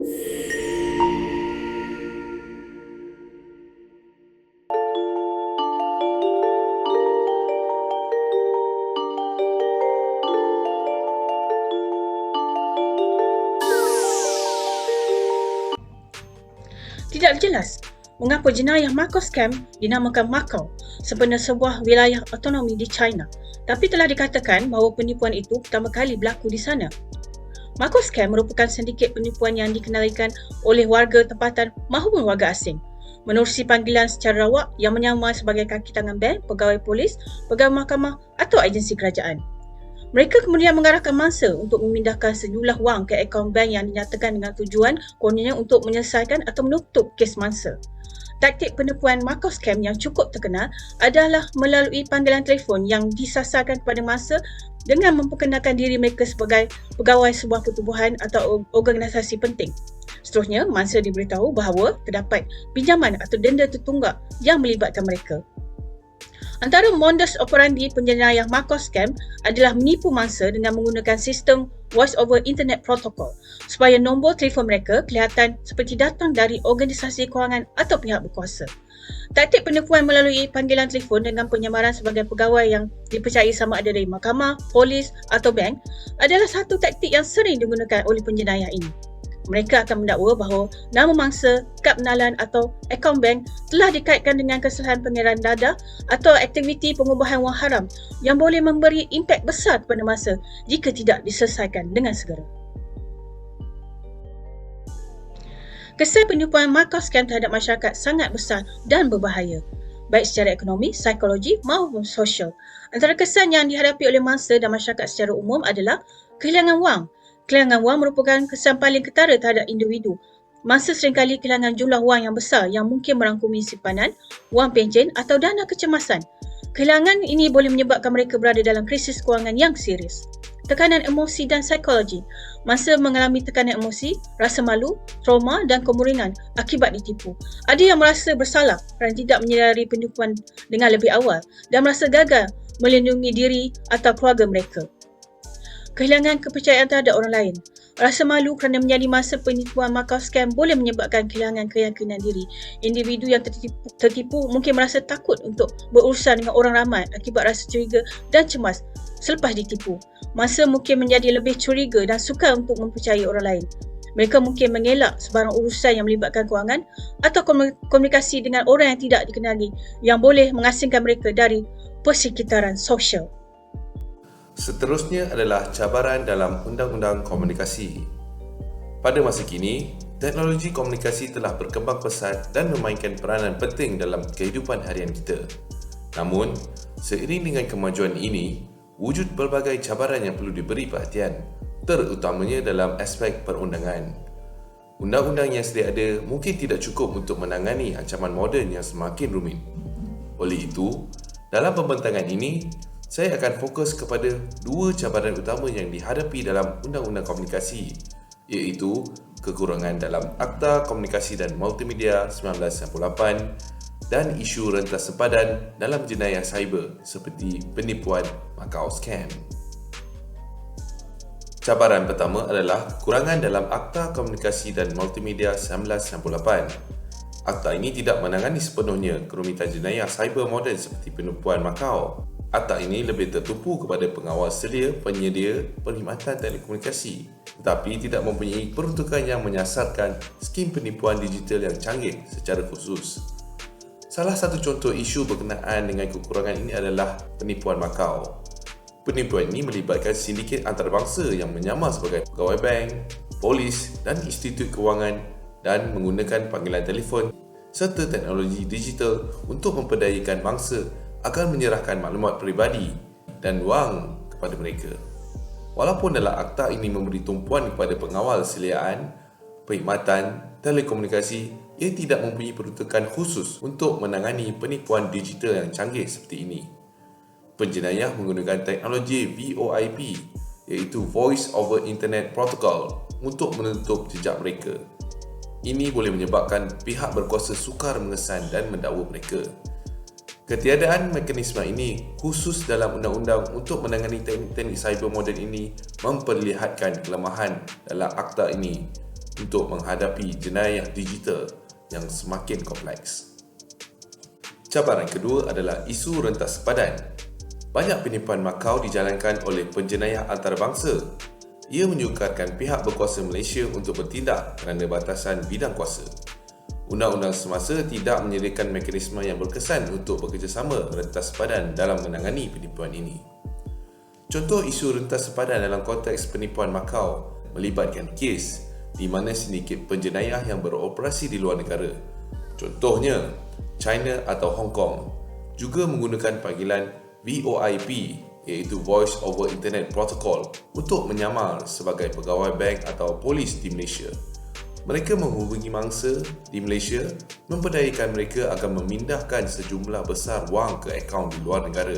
Tidak jelas mengapa jenayah Macau Scam dinamakan Macau sebenarnya sebuah wilayah otonomi di China, tapi telah dikatakan bahawa penipuan itu pertama kali berlaku di sana. Macau Scam merupakan sindiket penipuan yang dikendalikan oleh warga tempatan maupun warga asing menerusi panggilan secara rawak yang menyamar sebagai kaki tangan bank, pegawai polis, pegawai mahkamah atau agensi kerajaan. Mereka kemudian mengarahkan mangsa untuk memindahkan sejumlah wang ke akaun bank yang dinyatakan dengan tujuan kononnya untuk menyelesaikan atau menutup kes mangsa. Taktik penipuan Macau Scam yang cukup terkenal adalah melalui panggilan telefon yang disasarkan kepada mangsa dengan memperkenalkan diri mereka sebagai pegawai sebuah pertubuhan atau organisasi penting. Seterusnya, mangsa diberitahu bahawa terdapat pinjaman atau denda tertunggak yang melibatkan mereka. Antara modus operandi penjenayah Macau Scam adalah menipu mangsa dengan menggunakan sistem Voice over Internet Protocol supaya nombor telefon mereka kelihatan seperti datang dari organisasi kewangan atau pihak berkuasa. Taktik penipuan melalui panggilan telefon dengan penyamaran sebagai pegawai yang dipercayai sama ada dari mahkamah, polis atau bank adalah satu taktik yang sering digunakan oleh penjenayah ini. Mereka akan mendakwa bahawa nama mangsa, kad penalan atau akaun bank telah dikaitkan dengan kesalahan pengiriman data atau aktiviti pengubahan wang haram yang boleh memberi impak besar kepada mangsa jika tidak diselesaikan dengan segera. Kesan penipuan Macau Scam terhadap masyarakat sangat besar dan berbahaya, baik secara ekonomi, psikologi maupun sosial. Antara kesan yang dihadapi oleh mangsa dan masyarakat secara umum adalah kehilangan wang. Kehilangan wang merupakan kesan paling ketara terhadap individu. Mangsa seringkali kehilangan jumlah wang yang besar yang mungkin merangkumi simpanan, wang pencen atau dana kecemasan. Kehilangan ini boleh menyebabkan mereka berada dalam krisis kewangan yang serius. Tekanan emosi dan psikologi. Mangsa mengalami tekanan emosi, rasa malu, trauma dan kemurungan akibat ditipu. Ada yang merasa bersalah kerana tidak menyedari penipuan dengan lebih awal dan merasa gagal melindungi diri atau keluarga mereka. Kehilangan kepercayaan terhadap orang lain. Rasa malu kerana menjadi mangsa penipuan Macau Scam boleh menyebabkan kehilangan keyakinan diri. Individu yang tertipu mungkin merasa takut untuk berurusan dengan orang ramai akibat rasa curiga dan cemas selepas ditipu. Mangsa mungkin menjadi lebih curiga dan sukar untuk mempercayai orang lain. Mereka mungkin mengelak sebarang urusan yang melibatkan kewangan atau komunikasi dengan orang yang tidak dikenali yang boleh mengasingkan mereka dari persekitaran sosial. Seterusnya adalah cabaran dalam Undang-Undang Komunikasi. Pada masa kini, teknologi komunikasi telah berkembang pesat dan memainkan peranan penting dalam kehidupan harian kita. Namun, seiring dengan kemajuan ini, wujud pelbagai cabaran yang perlu diberi perhatian, terutamanya dalam aspek perundangan. Undang-undang yang sedia ada mungkin tidak cukup untuk menangani ancaman moden yang semakin rumit. Oleh itu, dalam pembentangan ini, saya akan fokus kepada dua cabaran utama yang dihadapi dalam Undang-Undang Komunikasi, iaitu kekurangan dalam Akta Komunikasi dan Multimedia 1998 dan isu rentas sempadan dalam jenayah cyber seperti penipuan Macau Scam. Cabaran pertama adalah kekurangan dalam Akta Komunikasi dan Multimedia 1998. Akta ini tidak menangani sepenuhnya kerumitan jenayah cyber moden seperti penipuan Macau. Akta ini lebih tertumpu kepada pengawal sedia penyedia perkhidmatan telekomunikasi, tetapi tidak mempunyai peruntukan yang menyasarkan skim penipuan digital yang canggih secara khusus. Salah satu contoh isu berkenaan dengan kekurangan ini adalah penipuan Macau. Penipuan ini melibatkan sindiket antarabangsa yang menyamar sebagai pegawai bank, polis dan institut kewangan dan menggunakan panggilan telefon serta teknologi digital untuk memperdayakan mangsa akan menyerahkan maklumat peribadi dan wang kepada mereka. Walaupun dalam akta ini memberi tumpuan kepada pengawal seliaan, perkhidmatan, telekomunikasi, ia tidak mempunyai peruntukan khusus untuk menangani penipuan digital yang canggih seperti ini. Penjenayah menggunakan teknologi VoIP, iaitu Voice over Internet Protocol, untuk menutup jejak mereka. Ini boleh menyebabkan pihak berkuasa sukar mengesan dan mendakwa mereka. Ketiadaan mekanisme ini khusus dalam undang-undang untuk menangani teknik cyber moden ini memperlihatkan kelemahan dalam akta ini untuk menghadapi jenayah digital yang semakin kompleks. Cabaran kedua adalah isu rentas sepadan. Banyak penipuan Macau dijalankan oleh penjenayah antarabangsa. Ia menyukarkan pihak berkuasa Malaysia untuk bertindak kerana batasan bidang kuasa. Undang-undang semasa tidak menyediakan mekanisme yang berkesan untuk bekerjasama rentas sepadan dalam menangani penipuan ini. Contoh isu rentas sepadan dalam konteks penipuan Macau melibatkan kes di mana sindiket penjenayah yang beroperasi di luar negara, contohnya China atau Hong Kong, juga menggunakan panggilan VoIP iaitu Voice over Internet Protocol untuk menyamar sebagai pegawai bank atau polis di Malaysia. Mereka menghubungi mangsa di Malaysia, memperdayakan mereka agar memindahkan sejumlah besar wang ke akaun di luar negara.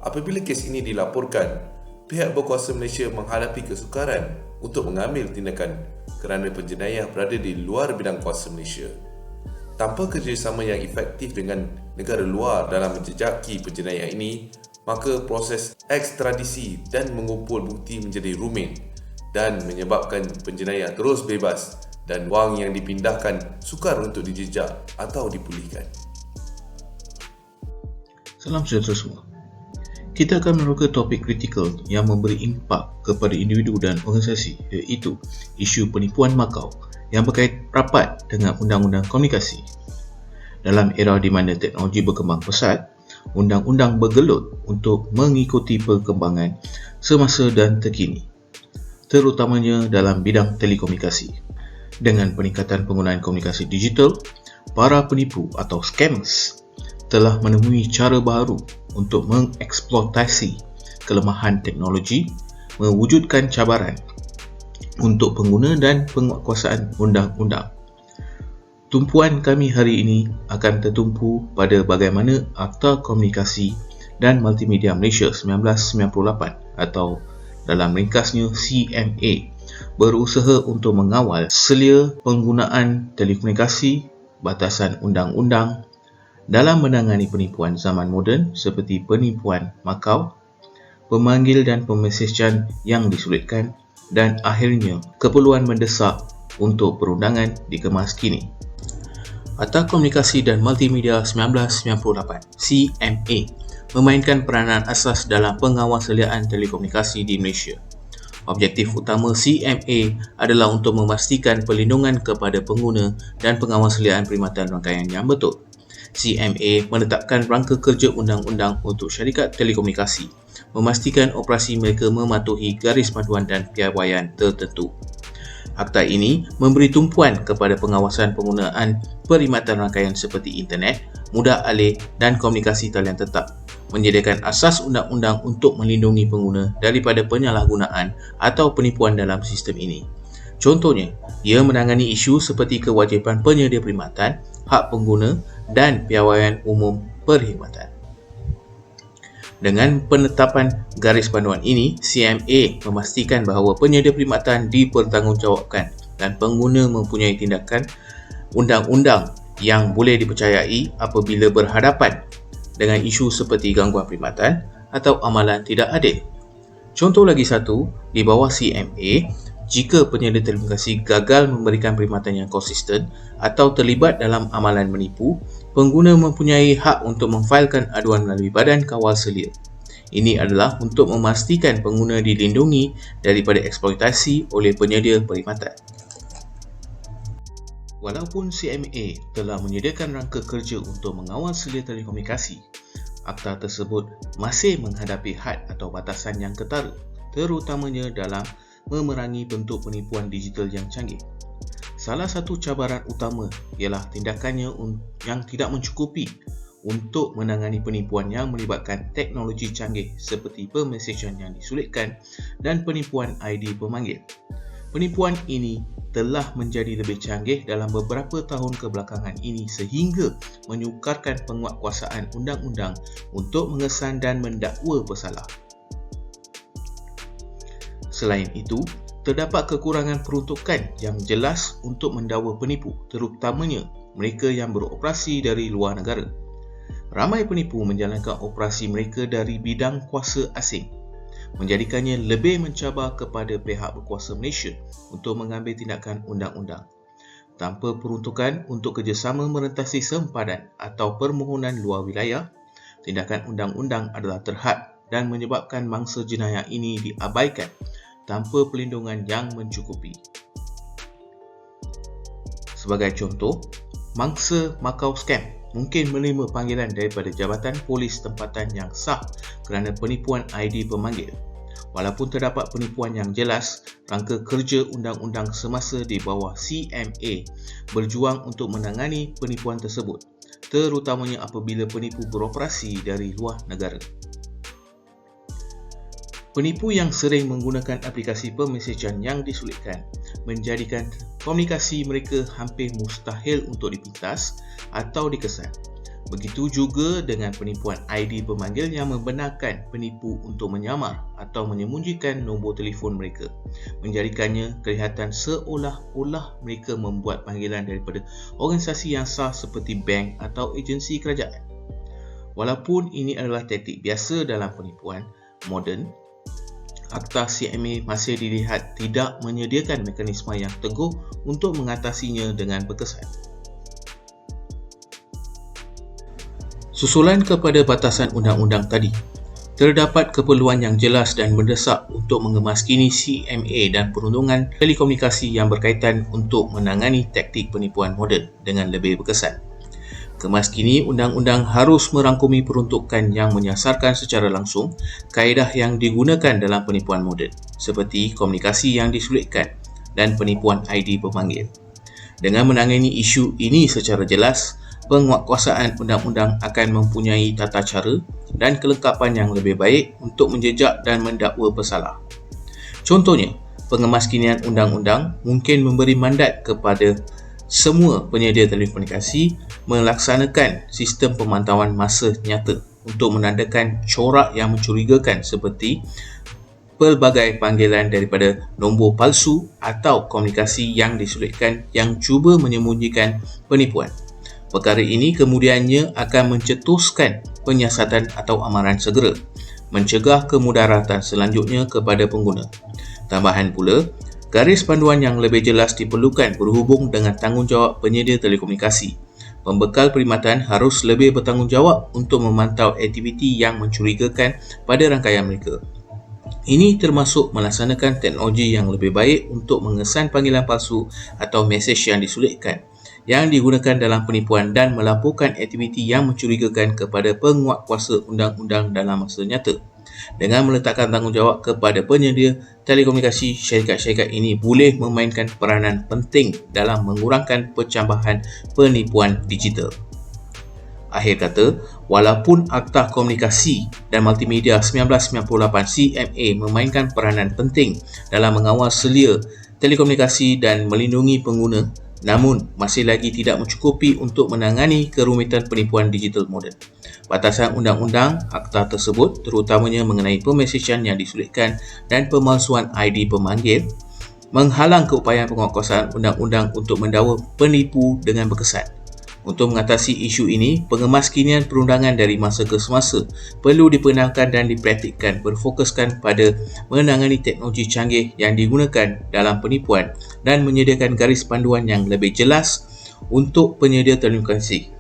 Apabila kes ini dilaporkan, pihak berkuasa Malaysia menghadapi kesukaran untuk mengambil tindakan kerana penjenayah berada di luar bidang kuasa Malaysia. Tanpa kerjasama yang efektif dengan negara luar dalam menjejaki penjenayah ini, maka proses ekstradisi dan mengumpul bukti menjadi rumit dan menyebabkan penjenayah terus bebas dan wang yang dipindahkan sukar untuk dijejak atau dipulihkan. Salam sejahtera semua. Kita akan meneroka topik kritikal yang memberi impak kepada individu dan organisasi, iaitu isu penipuan Macau yang berkait rapat dengan Undang-Undang Komunikasi. Dalam era di mana teknologi berkembang pesat, undang-undang bergelut untuk mengikuti perkembangan semasa dan terkini, terutamanya dalam bidang telekomunikasi. Dengan peningkatan penggunaan komunikasi digital, para penipu atau scammers telah menemui cara baru untuk mengeksploitasi kelemahan teknologi, mewujudkan cabaran untuk pengguna dan penguatkuasaan undang-undang. Tumpuan kami hari ini akan tertumpu pada bagaimana Akta Komunikasi dan Multimedia Malaysia 1998 atau dalam ringkasnya CMA berusaha untuk mengawal selia penggunaan telekomunikasi, batasan undang-undang dalam menangani penipuan zaman moden seperti penipuan Macau, pemanggil dan pemesejan yang disulitkan dan akhirnya keperluan mendesak untuk perundangan dikemas kini. Akta Komunikasi dan Multimedia 1998 CMA memainkan peranan asas dalam pengawasaliaan telekomunikasi di Malaysia. Objektif utama CMA adalah untuk memastikan perlindungan kepada pengguna dan pengawasaliaan perkhidmatan rangkaian yang betul. CMA menetapkan rangka kerja undang-undang untuk syarikat telekomunikasi, memastikan operasi mereka mematuhi garis panduan dan piawaian tertentu. Akta ini memberi tumpuan kepada pengawasan penggunaan perkhidmatan rangkaian seperti internet, mudah alih dan komunikasi talian tetap, menyediakan asas undang-undang untuk melindungi pengguna daripada penyalahgunaan atau penipuan dalam sistem ini. Contohnya, ia menangani isu seperti kewajipan penyedia perkhidmatan, hak pengguna dan piawaian umum perkhidmatan. Dengan penetapan garis panduan ini, CMA memastikan bahawa penyedia perkhidmatan dipertanggungjawabkan dan pengguna mempunyai tindakan undang-undang yang boleh dipercayai apabila berhadapan dengan isu seperti gangguan perkhidmatan atau amalan tidak adil. Contoh lagi satu, di bawah CMA, jika penyedia telekomunikasi gagal memberikan perkhidmatan yang konsisten atau terlibat dalam amalan menipu, pengguna mempunyai hak untuk memfailkan aduan melalui Badan Kawal Selia. Ini adalah untuk memastikan pengguna dilindungi daripada eksploitasi oleh penyedia perkhidmatan. Walaupun CMA telah menyediakan rangka kerja untuk mengawal selia telekomunikasi, akta tersebut masih menghadapi had atau batasan yang ketara, terutamanya dalam memerangi bentuk penipuan digital yang canggih. Salah satu cabaran utama ialah tindakannya yang tidak mencukupi untuk menangani penipuan yang melibatkan teknologi canggih seperti pemesejan yang disulitkan dan penipuan ID pemanggil. Penipuan ini telah menjadi lebih canggih dalam beberapa tahun kebelakangan ini sehingga menyukarkan penguatkuasaan undang-undang untuk mengesan dan mendakwa pesalah. Selain itu, terdapat kekurangan peruntukan yang jelas untuk mendakwa penipu, terutamanya mereka yang beroperasi dari luar negara. Ramai penipu menjalankan operasi mereka dari bidang kuasa asing. menjadikannya lebih mencabar kepada pihak berkuasa Malaysia untuk mengambil tindakan undang-undang. Tanpa peruntukan untuk kerjasama merentasi sempadan atau permohonan luar wilayah, tindakan undang-undang adalah terhad dan menyebabkan mangsa jenayah ini diabaikan tanpa perlindungan yang mencukupi. Sebagai contoh, mangsa Makau Scam mungkin menerima panggilan daripada Jabatan Polis Tempatan yang sah kerana penipuan ID pemanggil. Walaupun terdapat penipuan yang jelas, rangka kerja undang-undang semasa di bawah CMA berjuang untuk menangani penipuan tersebut, terutamanya apabila penipu beroperasi dari luar negara. Penipu yang sering menggunakan aplikasi pemesejan yang disulitkan menjadikan komunikasi mereka hampir mustahil untuk dipintas atau dikesan. Begitu juga dengan penipuan ID pemanggil yang membenarkan penipu untuk menyamar atau menyembunyikan nombor telefon mereka, menjadikannya kelihatan seolah-olah mereka membuat panggilan daripada organisasi yang sah seperti bank atau agensi kerajaan. Walaupun ini adalah taktik biasa dalam penipuan moden, Akta CMA masih dilihat tidak menyediakan mekanisme yang teguh untuk mengatasinya dengan berkesan. Susulan kepada batasan undang-undang tadi, terdapat keperluan yang jelas dan mendesak untuk mengemaskini CMA dan perundungan telekomunikasi yang berkaitan untuk menangani taktik penipuan moden dengan lebih berkesan. Kemaskini undang-undang harus merangkumi peruntukan yang menyasarkan secara langsung kaedah yang digunakan dalam penipuan moden, seperti komunikasi yang disulitkan dan penipuan ID pemanggil. Dengan menangani isu ini secara jelas, penguatkuasaan undang-undang akan mempunyai tata cara dan kelengkapan yang lebih baik untuk menjejak dan mendakwa pesalah. Contohnya, pengemaskinian undang-undang mungkin memberi mandat kepada semua penyedia telekomunikasi melaksanakan sistem pemantauan masa nyata untuk menandakan corak yang mencurigakan seperti pelbagai panggilan daripada nombor palsu atau komunikasi yang disulitkan yang cuba menyembunyikan penipuan. Perkara ini kemudiannya akan mencetuskan penyiasatan atau amaran segera, mencegah kemudaratan selanjutnya kepada pengguna. Tambahan pula, garis panduan yang lebih jelas diperlukan berhubung dengan tanggungjawab penyedia telekomunikasi. Pembekal perkhidmatan harus lebih bertanggungjawab untuk memantau aktiviti yang mencurigakan pada rangkaian mereka. Ini termasuk melaksanakan teknologi yang lebih baik untuk mengesan panggilan palsu atau mesej yang disulitkan yang digunakan dalam penipuan dan melaporkan aktiviti yang mencurigakan kepada penguatkuasa undang-undang dalam masa nyata. Dengan meletakkan tanggungjawab kepada penyedia telekomunikasi, syarikat-syarikat ini boleh memainkan peranan penting dalam mengurangkan pencambahan penipuan digital. Akhir kata, walaupun Akta Komunikasi dan Multimedia 1998 CMA memainkan peranan penting dalam mengawal selia telekomunikasi dan melindungi pengguna, namun masih lagi tidak mencukupi untuk menangani kerumitan penipuan digital moden. Batasan undang-undang akta tersebut terutamanya mengenai pemesejan yang disulitkan dan pemalsuan ID pemanggil menghalang keupayaan penguatkuasaan undang-undang untuk mendakwa penipu dengan berkesan. Untuk mengatasi isu ini, pengemaskinian perundangan dari masa ke semasa perlu diperkenalkan dan dipraktikkan berfokuskan pada menangani teknologi canggih yang digunakan dalam penipuan dan menyediakan garis panduan yang lebih jelas untuk penyedia telekomunikasi.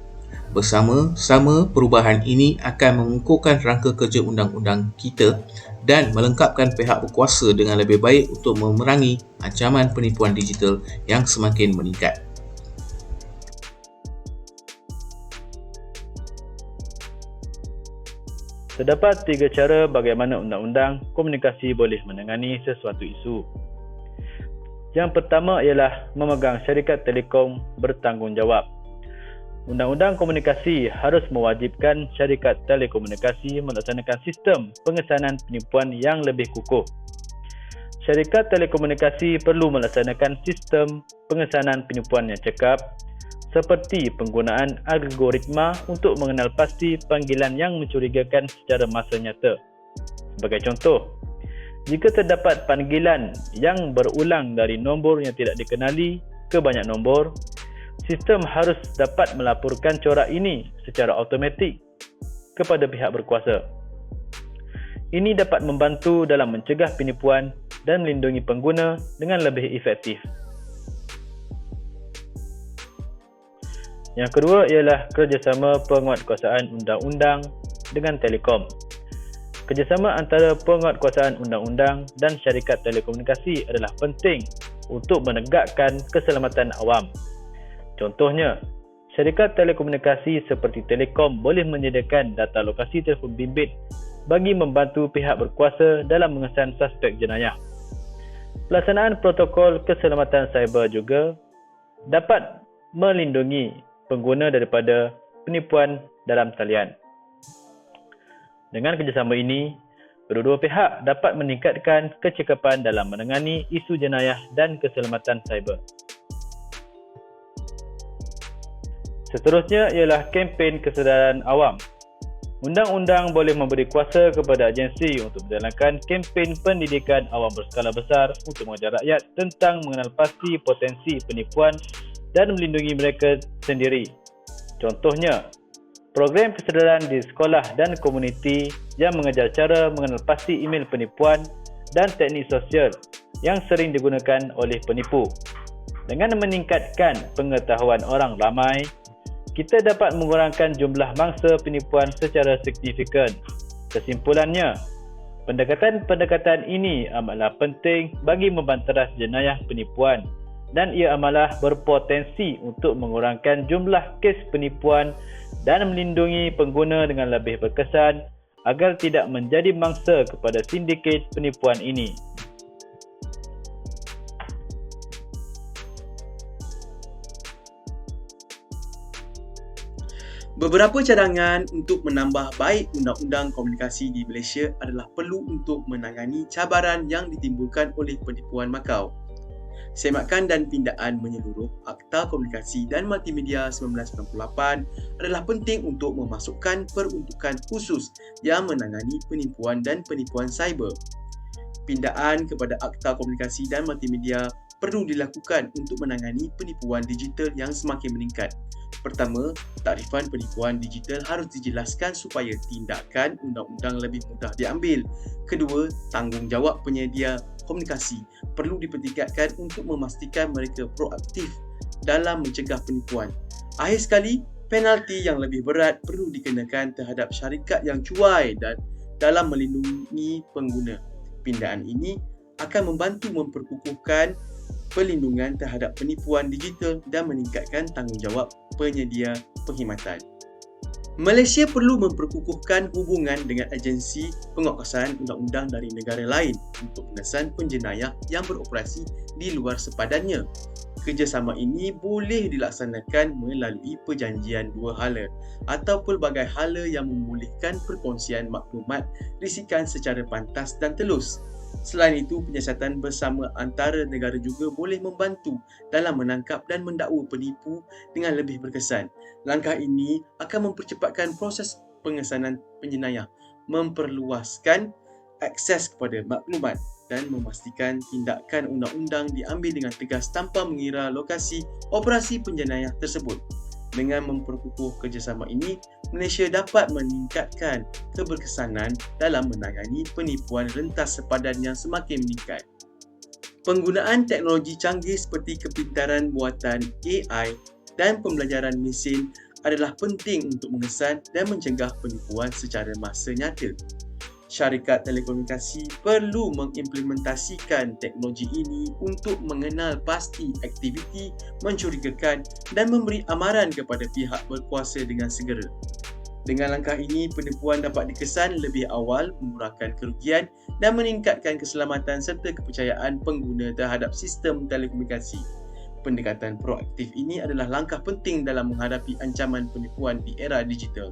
Bersama-sama, perubahan ini akan mengukuhkan rangka kerja undang-undang kita dan melengkapkan pihak berkuasa dengan lebih baik untuk memerangi ancaman penipuan digital yang semakin meningkat. Terdapat 3 cara bagaimana undang-undang komunikasi boleh menangani sesuatu isu. Yang pertama ialah memegang syarikat telekom bertanggungjawab. Undang-undang komunikasi harus mewajibkan syarikat telekomunikasi melaksanakan sistem pengesanan penipuan yang lebih kukuh. Syarikat telekomunikasi perlu melaksanakan sistem pengesanan penipuan yang cekap, seperti penggunaan algoritma untuk mengenal pasti panggilan yang mencurigakan secara masa nyata. Sebagai contoh, jika terdapat panggilan yang berulang dari nombor yang tidak dikenali ke banyak nombor, sistem harus dapat melaporkan corak ini secara automatik kepada pihak berkuasa. Ini dapat membantu dalam mencegah penipuan dan melindungi pengguna dengan lebih efektif. Yang kedua ialah kerjasama penguatkuasaan undang-undang dengan Telekom. Kerjasama antara penguatkuasaan undang-undang dan syarikat telekomunikasi adalah penting untuk menegakkan keselamatan awam. Contohnya, syarikat telekomunikasi seperti Telekom boleh menyediakan data lokasi telefon bimbit bagi membantu pihak berkuasa dalam mengesan suspek jenayah. Pelaksanaan protokol keselamatan cyber juga dapat melindungi pengguna daripada penipuan dalam talian. Dengan kerjasama ini, kedua-dua pihak dapat meningkatkan kecekapan dalam menangani isu jenayah dan keselamatan cyber. Seterusnya ialah kempen kesedaran awam. Undang-undang boleh memberi kuasa kepada agensi untuk menjalankan kempen pendidikan awam berskala besar untuk mengajar rakyat tentang mengenal pasti potensi penipuan dan melindungi mereka sendiri. Contohnya, program kesedaran di sekolah dan komuniti yang mengajar cara mengenal pasti email penipuan dan teknik sosial yang sering digunakan oleh penipu. Dengan meningkatkan pengetahuan orang ramai, kita dapat mengurangkan jumlah mangsa penipuan secara signifikan. Kesimpulannya, pendekatan-pendekatan ini amatlah penting bagi membanteras jenayah penipuan dan ia amatlah berpotensi untuk mengurangkan jumlah kes penipuan dan melindungi pengguna dengan lebih berkesan agar tidak menjadi mangsa kepada sindiket penipuan ini. Beberapa cadangan untuk menambah baik undang-undang komunikasi di Malaysia adalah perlu untuk menangani cabaran yang ditimbulkan oleh penipuan makau. Semakan dan pindaan menyeluruh Akta Komunikasi dan Multimedia 1998 adalah penting untuk memasukkan peruntukan khusus yang menangani penipuan dan penipuan cyber. Pindaan kepada Akta Komunikasi dan Multimedia perlu dilakukan untuk menangani penipuan digital yang semakin meningkat. Pertama, takrifan penipuan digital harus dijelaskan supaya tindakan undang-undang lebih mudah diambil. Kedua, tanggungjawab penyedia komunikasi perlu dipertingkatkan untuk memastikan mereka proaktif dalam mencegah penipuan. Akhir sekali, penalti yang lebih berat perlu dikenakan terhadap syarikat yang cuai dan dalam melindungi pengguna. Pindaan ini akan membantu memperkukuhkan perlindungan terhadap penipuan digital dan meningkatkan tanggungjawab penyedia perkhidmatan. Malaysia perlu memperkukuhkan hubungan dengan agensi penguatkuasaan undang-undang dari negara lain untuk pengesan penjenayah yang beroperasi di luar sepadannya. Kerjasama ini boleh dilaksanakan melalui perjanjian dua hala atau pelbagai hala yang membolehkan perkongsian maklumat risikan secara pantas dan telus. Selain itu, penyiasatan bersama antara negara juga boleh membantu dalam menangkap dan mendakwa penipu dengan lebih berkesan. Langkah ini akan mempercepatkan proses pengesanan penjenayah, memperluaskan akses kepada maklumat dan memastikan tindakan undang-undang diambil dengan tegas tanpa mengira lokasi operasi penjenayah tersebut. Dengan memperkukuh kerjasama ini, Malaysia dapat meningkatkan keberkesanan dalam menangani penipuan rentas sepadan yang semakin meningkat. Penggunaan teknologi canggih seperti kepintaran buatan AI dan pembelajaran mesin adalah penting untuk mengesan dan mencegah penipuan secara masa nyata. Syarikat telekomunikasi perlu mengimplementasikan teknologi ini untuk mengenal pasti aktiviti mencurigakan dan memberi amaran kepada pihak berkuasa dengan segera. Dengan langkah ini, penipuan dapat dikesan lebih awal, mengurangkan kerugian dan meningkatkan keselamatan serta kepercayaan pengguna terhadap sistem telekomunikasi. Pendekatan proaktif ini adalah langkah penting dalam menghadapi ancaman penipuan di era digital.